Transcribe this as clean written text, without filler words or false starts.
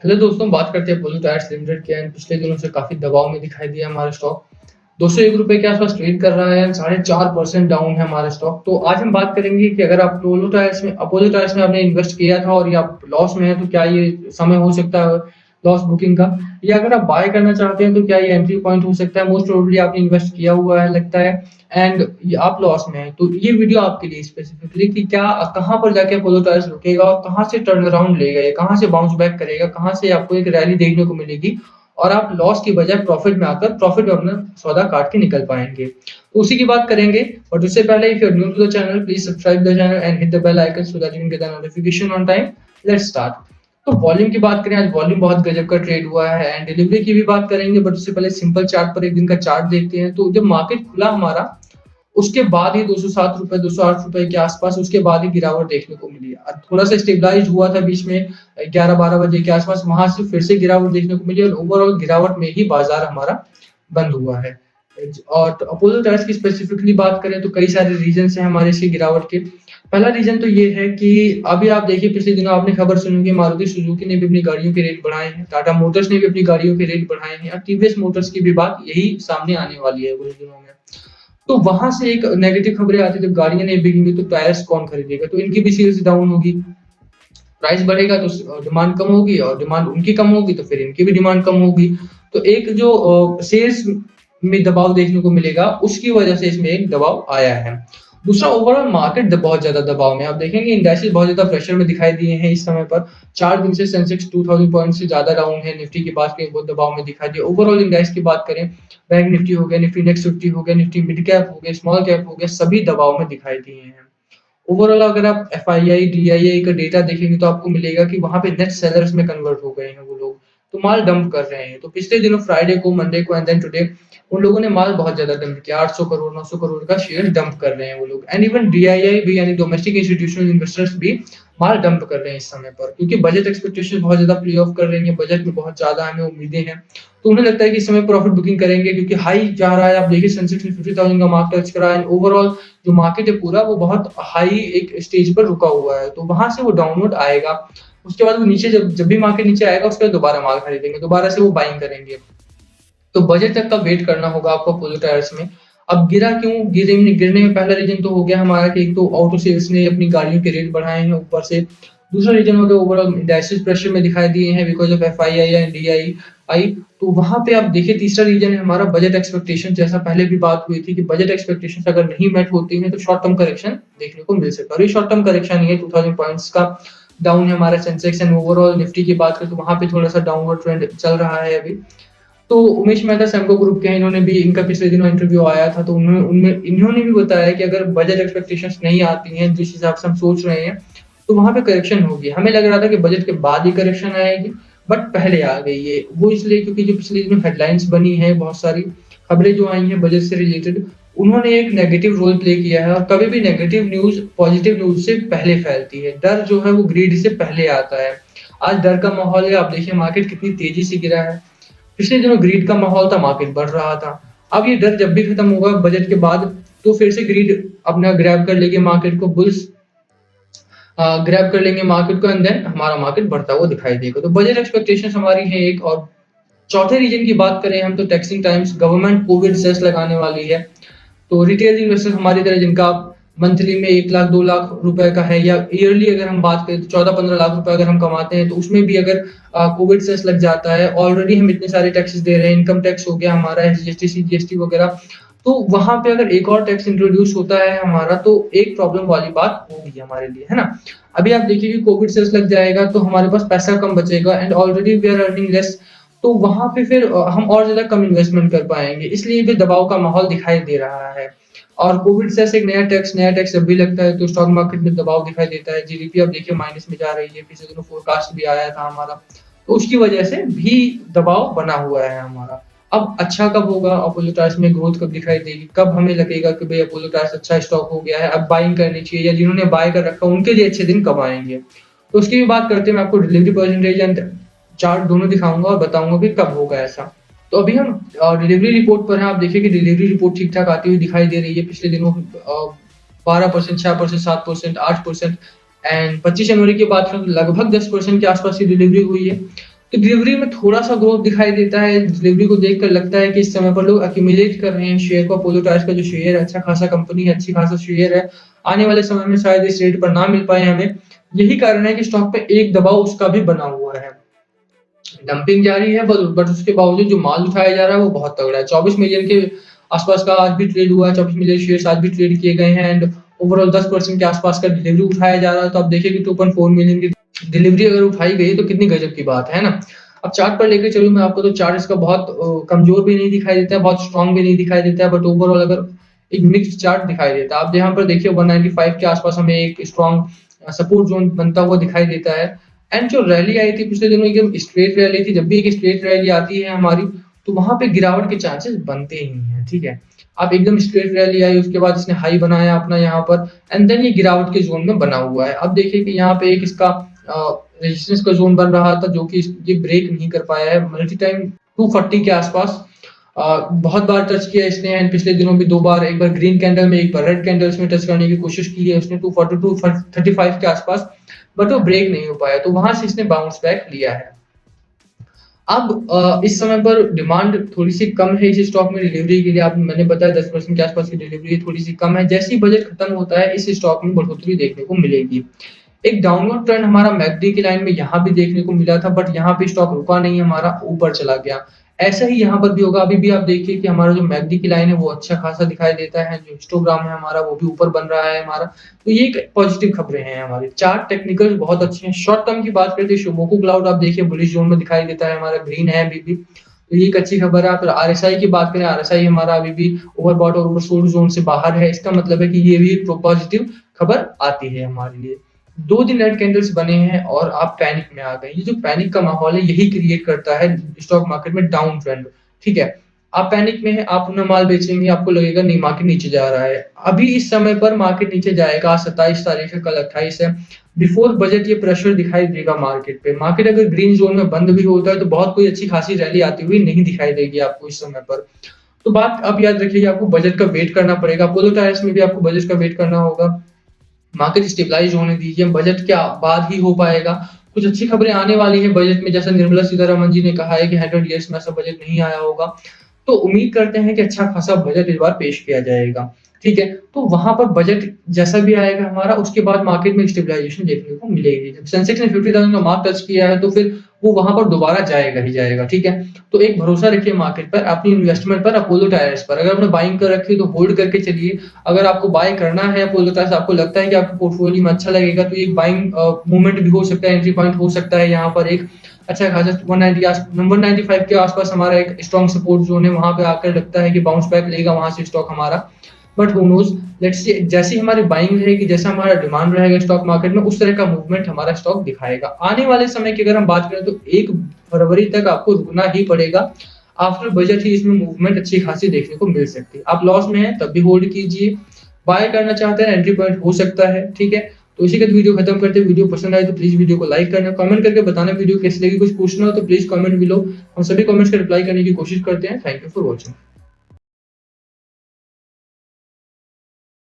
Hello दोस्तों, बात करते हैं अपोलो टायर्स लिमिटेड के। एंड पिछले दिनों से काफ़ी दबाव में दिखाई दिया हमारा स्टॉक। ₹201 के आसपास ट्रेड कर रहा है एंड 4.5% डाउन है हमारा स्टॉक। तो आज हम बात करेंगे कि अगर आप अपोलो टायर्स में आपने इन्वेस्ट किया था और ये आप लॉस में है, तो क्या ये समय हो सकता है लॉस बुकिंग का? या अगर आप बाय करना चाहते हैं तो क्या ये एंट्री पॉइंट हो सकता है? मोस्ट प्रोबेबली आपने इन्वेस्ट किया हुआ है लगता है एंड ये आप लॉस में हैं। तो ये वीडियो आपके लिए स्पेसिफिकली कि क्या कहाँ पर जाके अपोलो टायर्स रुकेगा और कहाँ से टर्न अराउंड लेगा, ये कहाँ से बाउंस बैक करेगा, कहाँ से आपको एक रैली देखने को मिलेगी और आप लॉस की बजाय प्रॉफिट में आकर प्रॉफिट में अपना सौदा काट के निकल पाएंगे। तो उसी की बात करेंगे। बट उससे पहले, if you are new to the channel, please subscribe the channel and hit the bell icon so that you can get the notification on time. Let's start. तो वॉल्यूम की बात करें, आज वॉल्यूम बहुत गजब का ट्रेड हुआ है एंड डिलीवरी की भी बात करेंगे। बट उससे पहले सिंपल चार्ट पर एक दिन का चार्ट देखते हैं। तो जब मार्केट खुला हमारा, उसके बाद ही ₹207 ₹208 के आसपास उसके बाद ही गिरावट देखने को मिली। थोड़ा सा स्टेबलाइज हुआ था बीच में 11-12 बजे के आसपास, वहां से फिर से गिरावट देखने को मिली और ओवरऑल गिरावट में ही बाजार हमारा बंद हुआ है। और तो अपोलो टायर्स की स्पेसिफिकली बात करें तो कई सारे रीजन है हमारे इसके गिरावट के। पहला रीजन तो ये है कि अभी आप देखिए, पिछले दिनों आपने खबर सुनी होगी, मारुति सुजुकी ने भी अपनी गाड़ियों के रेट बढ़ाए हैं, टाटा मोटर्स ने भी अपनी गाड़ियों के रेट बढ़ाए हैं और टीवीएस मोटर्स की भी बात यही सामने आने वाली है कुछ दिनों में। तो वहां से एक नेगेटिव खबरें आती है, जब गाड़ियां नहीं बिकेंगी तो टायर्स कौन खरीदेगा, तो इनकी भी सेल्स डाउन होगी। प्राइस बढ़ेगा तो डिमांड कम होगी और डिमांड उनकी कम होगी तो फिर इनकी भी डिमांड कम होगी। तो एक जो सेल्स में दबाव देखने को मिलेगा, उसकी वजह से इसमें एक दबाव आया है। दूसरा, ओवरऑल मार्केट बहुत ज्यादा दबाव में, आप देखेंगे इंडेक्सेस बहुत ज्यादा प्रेशर में दिखाई दिए हैं इस समय पर। 4 दिन से सेंसेक्स 2000 पॉइंट से ज्यादा डाउन है। निफ्टी की बात करें, बहुत दबाव में दिखाई दिया। ओवरऑल इंडेक्स की बात करें, बैंक निफ्टी हो गया, निफ्टी नेक्स्ट 50 हो गया, निफ्टी मिड कैप हो गया, स्मॉल कैप हो गया, सभी दबाव में दिखाई दिए हैं। ओवरऑल अगर आप एफआईआई डीआईआई का डेटा देखेंगे तो आपको मिलेगा कि वहां पे नेट सेलर्स में कन्वर्ट हो गए हैं वो लोग, तो माल डंप कर रहे हैं। तो पिछले दिनों फ्राइडे को, मंडे को एंड देन टुडे उन लोगों ने माल बहुत ज्यादा डंप किया। 800 करोड़ 900 करोड़ का शेयर डंप कर रहे हैं वो लोग। एंड इवन डीआईआई भी, यानी डोमेस्टिक इंस्टीट्यूशनल इन्वेस्टर्स भी माल डंप कर रहे हैं इस समय पर, क्योंकि बजट एक्सपेक्टेशन बहुत ज्यादा प्ले ऑफ कर रही है। बजट में बहुत ज्यादा हमें उम्मीदें हैं, तो उन्हें लगता है कि इस समय प्रॉफिट बुकिंग करेंगे, क्योंकि हाई जा रहा है। आप देखिए सेंसेक्स ने 50,000 का मार्क टच करा है। ओवरऑल जो मार्केट है पूरा, वो बहुत हाई एक स्टेज पर रुका हुआ है, तो वहां से वो डाउनवर्ड आएगा। उसके बाद वो नीचे, जब जब भी मार्केट नीचे आएगा, उसके बाद दोबारा माल खरीदेंगे, दोबारा से वो बाइंग करेंगे। तो बजट तक का वेट करना होगा आपको अपोलो टायर्स में। अब गिरा क्यों? गिरने में पहला रीजन तो हो गया हमारा कि एक तो ऑटो सेल्स ने अपनी गाड़ियों के रेट बढ़ाए हैं ऊपर से। दूसरा रीजन हो गया ओवरऑल इंडाइसेस प्रेशर में दिखाई दिए हैं because of FII and DII. तो वहां पे आप देखिए, तीसरा रीजन है हमारा बजट एक्सपेक्टेशन। जैसा पहले भी बात हुई थी कि बजट एक्सपेक्टेशंस अगर नहीं मेट होती हैं तो शॉर्ट टर्म करेक्शन देखने को मिल सकता है। और ये शॉर्ट टर्म करेक्शन ही है, 2000 पॉइंट्स का डाउन है हमारा सेंसेक्स। एंड ओवरऑल निफ्टी की बात करें तो वहां पे थोड़ा सा डाउनवर्ड ट्रेंड चल रहा है अभी। तो उमेश मेहता सेमको ग्रुप के हैं, इन्होंने भी, इनका पिछले दिनों इंटरव्यू आया था, तो इन्होंने भी बताया कि अगर बजट एक्सपेक्टेशंस नहीं आती हैं जिस हिसाब से हम सोच रहे हैं, तो वहां पे करेक्शन होगी। हमें लग रहा था कि बजट के बाद ही करेक्शन आएगी, बट पहले आ गई है। वो इसलिए क्योंकि जो पिछले दिनों हेडलाइंस बनी है, बहुत सारी खबरें जो आई हैं बजट से रिलेटेड, उन्होंने एक नेगेटिव रोल प्ले किया है। और कभी भी नेगेटिव न्यूज पॉजिटिव न्यूज से पहले फैलती है। डर जो है वो ग्रीड से पहले आता है। आज डर का माहौल है, आप देखिए मार्केट कितनी तेजी से गिरा है। पिछले दिनों ग्रीड का माहौल था, मार्केट बढ़ रहा था। अब ये डर जब भी खत्म होगा बजट के बाद, तो फिर से ग्रीड अपना ग्रैब कर लेंगे मार्केट को, बुल्स ग्रैब कर लेंगे मार्केट को एंड देन हमारा मार्केट बढ़ता हुआ दिखाई देगा। तो बजट एक्सपेक्टेशंस हमारी है एक। और चौथे रीजन की बात करें हम, तो taxing times, government Covid cess लगाने वाली है। तो रिटेल इन्वेस्टर हमारी तरह, जिनका मंथली में 1 लाख 2 लाख रुपए का है, या ईयरली अगर हम बात करें तो 14-15 लाख रुपए अगर हम कमाते हैं, तो उसमें भी अगर कोविड सेस लग जाता है, ऑलरेडी हम इतने सारे टैक्सेस दे रहे हैं, इनकम टैक्स हो गया हमारा, एसजीएसटी सीजीएसटी वगैरह, तो वहां पे अगर एक और टैक्स इंट्रोड्यूस होता है हमारा, तो एक प्रॉब्लम वाली बात होगी हमारे लिए, है ना। अभी आप देखिए कि कोविड सेस लग जाएगा तो हमारे पास पैसा कम बचेगा and already we are earning less. तो वहां पे फिर हम और ज्यादा कम इन्वेस्टमेंट कर पाएंगे, इसलिए भी दबाव का माहौल दिखाई दे रहा है। और कोविड से एक नया टैक्स जब भी लगता है तो स्टॉक मार्केट में दबाव दिखाई देता है। जीडीपी अब देखिए माइनस में जा रही है, पिछले दिनों फोरकास्ट भी आया था हमारा, तो उसकी वजह से भी दबाव बना हुआ है हमारा। अब अच्छा कब होगा, अपोलो टायर्स में ग्रोथ कब दिखाई देगी, कब हमें लगेगा कि भाई अपोलो टायर्स अच्छा स्टॉक हो गया है, अब बाइंग करनी चाहिए, या जिन्होंने बाय कर रखा उनके लिए अच्छे दिन कब आएंगे। तो उसकी भी बात करते हैं। मैं आपको डिलीवरी परसेंटेज एंड चार्ट दोनों दिखाऊंगा और बताऊंगा कि कब होगा ऐसा। तो अभी हम डिलीवरी रिपोर्ट पर हैं। आप देखिए कि डिलीवरी रिपोर्ट ठीक ठाक आती हुई दिखाई दे रही है। पिछले दिनों 12%, 6%, 7%, 8%, एंड 25 जनवरी की बात करें तो लगभग 10% के आसपास की डिलीवरी हुई है। तो डिलीवरी में थोड़ा-सा ग्रोथ दिखाई देता है। डिलीवरी को देखकर लगता है कि इस समय पर लोग एक्यूमुलेट कर रहे हैं शेयर को। अपोलो टायर्स का जो शेयर है, अच्छा खासा कंपनी है, अच्छी खासा शेयर है। आने वाले समय में शायद इस रेट पर ना मिल पाए हमें। यही कारण है कि स्टॉक पे एक दबाव उसका भी बना हुआ है। डंपिंग जारी है बट उसके बावजूद जो माल उठाया जा रहा है वो बहुत तगड़ा है। 24 मिलियन के आसपास का आज भी ट्रेड हुआ है, 24 मिलियन शेयर्स आज भी ट्रेड किए गए हैं एंड ओवरऑल 10% के आसपास का डिलीवरी उठाया जा रहा है। तो आप देखिए कि 2.4 मिलियन की डिलीवरी अगर उठाई गई तो कितनी गजब की बात है ना। अब चार्ट पर लेके चलूँ मैं आपको, तो चार्ट इसका बहुत कमजोर भी नहीं दिखाई देता है, बहुत स्ट्रांग भी नहीं दिखाई देता है, बट ओवरऑल अगर एक मिक्स्ड चार्ट दिखाई देता है। आप यहाँ पर देखिए 195 के आसपास हमें एक स्ट्रांग सपोर्ट जोन बनता हुआ दिखाई देता है। एंड जो रैली आई थी पिछले दिनों, एकदम स्ट्रेट रैली थी। जब भी एक स्ट्रेट रैली आती है हमारी, तो वहां पे गिरावट के चांसेस बनते ही हैं, ठीक है। अब एकदम स्ट्रेट रैली आई, उसके बाद इसने हाई बनाया अपना यहाँ पर एंड देन ये गिरावट के जोन में बना हुआ है। अब देखिए कि यहाँ पे एक इसका रेजिस्टेंस का जोन बन रहा था जो कि ये ब्रेक नहीं कर पाया है। मल्टी टाइम 240 के आसपास बहुत बार टच किया इसने एंड पिछले दिनों भी 2 बार, एक बार ग्रीन कैंडल में, एक बार रेड कैंडल्स में टच करने की कोशिश की है उसने 240 235 के आसपास, बट वो ब्रेक नहीं हो पाया। तो वहां से इसने बाउंस बैक लिया है। अब इस समय पर डिमांड थोड़ी सी कम है इस स्टॉक में डिलीवरी के लिए। आप मैंने बताया 10% के आसपास की डिलीवरी थोड़ी सी कम है। जैसे ही बजट खत्म होता है इस स्टॉक में बढ़ोतरी देखने को मिलेगी। एक डाउनवर्ड ट्रेंड हमारा मैकडी की लाइन में यहाँ भी देखने को मिला था, बट यहाँ पे स्टॉक रुका नहीं, हमारा ऊपर चला गया। ऐसा ही यहाँ पर भी होगा। अभी भी आप देखिए कि हमारा जो मैकडी की लाइन है वो अच्छा खासा दिखाई देता है। जो हिस्टोग्राम है हमारा वो भी ऊपर बन रहा है हमारा। तो ये एक पॉजिटिव खबरें हैं हमारे। चार्ट टेक्निकल बहुत अच्छे हैं। शॉर्ट टर्म की बात करते हैं, शिमोको क्लाउड आप देखिए बुलिश जोन में दिखाई देता है हमारा, ग्रीन है अभी भी, तो ये एक अच्छी खबर है। फिर आरएसआई की बात करें, आरएसआई हमारा अभी भी ओवरबॉट और ओवरसोल्ड जोन से बाहर है। इसका मतलब है कि ये भी पॉजिटिव खबर आती है हमारे लिए। 2 दिन रेड कैंडल्स बने हैं और आप पैनिक में आ गए। ये जो पैनिक का माहौल है यही क्रिएट करता है स्टॉक मार्केट में डाउन ट्रेंड, ठीक है। आप पैनिक में हैं, आप अपना माल बेचेंगे, आपको लगेगा नहीं मार्केट नीचे जा रहा है। अभी इस समय पर मार्केट नीचे जाएगा। 27 तारीख है, कल 28 है। बिफोर बजट ये प्रेशर दिखाई देगा मार्केट पे। मार्केट अगर ग्रीन जोन में बंद भी होता है तो बहुत कोई अच्छी खासी रैली आती हुई नहीं दिखाई देगी आपको इस समय पर। तो बात आप याद रखिए, आपको बजट का वेट करना पड़ेगा। अपोलो टायर्स में भी आपको बजट का वेट करना होगा। मार्केट स्टेबलाइज होने दीजिए, बजट के बाद ही हो पाएगा। कुछ अच्छी खबरें आने वाली है बजट में, जैसा निर्मला सीतारमन जी ने कहा है कि 100 ईयर्स में ऐसा बजट नहीं आया होगा। तो उम्मीद करते हैं कि अच्छा खासा बजट इस बार पेश किया जाएगा, ठीक है। तो वहां पर बजट जैसा भी आएगा हमारा, उसके बाद मार्केट में स्टेबलाइजेशन देखने को मिलेगी। जब सेंसेक्स ने 50,000 का मार्क टच किया है तो फिर वो वहां पर दोबारा जाएगा ही जाएगा, ठीक है। तो एक भरोसा रखिए मार्केट पर, अपनी इन्वेस्टमेंट पर, अपोलो टायर्स पर। अगर आपने बाइंग कर रखी है तो होल्ड करके चलिए। अगर आपको बाय करना है अपोलो टायर्स, आपको लगता है कि आपको पोर्टफोलियो में अच्छा लगेगा, तो एक बाइंग मूवमेंट भी हो सकता है, एंट्री पॉइंट हो सकता है। यहाँ पर एक अच्छा खासा 195 के आसपास हमारा एक स्ट्रॉन्ग सपोर्ट जोन है। वहां पे आकर लगता है कि बाउंस बैक लेगा वहां से स्टॉक हमारा, but who knows, let's see. जैसी हमारी बाइंग रहेगी, जैसा हमारा डिमांड रहेगा स्टॉक मार्केट में, उस तरह का मूवमेंट हमारा स्टॉक दिखाएगा। आने वाले समय की अगर हम बात करें तो 1 फरवरी तक आपको रुकना ही पड़ेगा। आफ्टर बजट ही इसमें मूवमेंट अच्छी खासी देखने को मिल सकती है। आप लॉस में हैं तब भी होल्ड कीजिए, बाय करना चाहते हैं एंट्री पॉइंट हो सकता है, ठीक है। तो इसी के साथ वीडियो खत्म करते हैं। वीडियो पसंद आए तो प्लीज वीडियो को लाइक करना, कमेंट करके बताना वीडियो कैसी लगी। कुछ पूछना हो तो प्लीज कमेंट बिलो, हम सभी कमेंट्स का रिप्लाई करने की कोशिश करते हैं। Thank you for watching.